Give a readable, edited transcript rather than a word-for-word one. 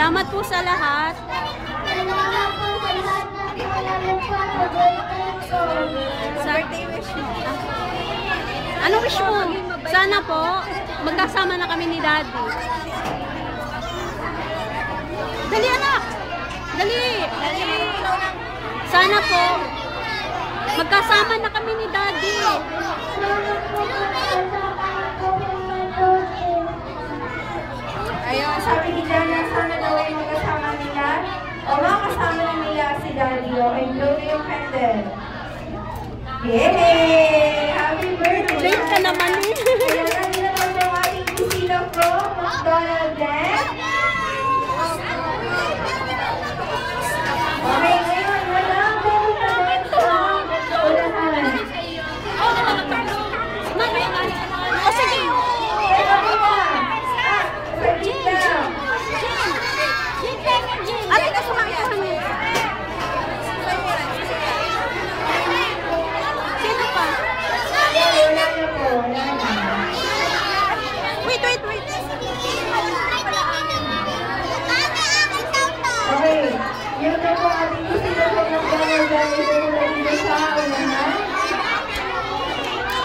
Salamat po sa lahat. Salamat po sa lahat na walang birthday wish mo. Ano wish mo? Sana po, magkasama na kami ni Daddy. Dali anak! Dali! Sana po, magkasama na kami ni Daddy. Ayun, sabi ni Jana, sana daw ay magkasama nila o makasama na nila si Daddy o ay blow yung candle. Yay! Happy birthday! Late ka naman eh. Ayan, nandito na yung ating bisita from McDonald's. Okay, ngayon, wala akong comment sa unahan. O sige! Teka muna. Sa gitna. Alay ka sumakita niya. Sino pa? Wala na po, wala na. Wait. Okay, yun na po ating bisita from McDonald's. Ito muna dito sa unahan.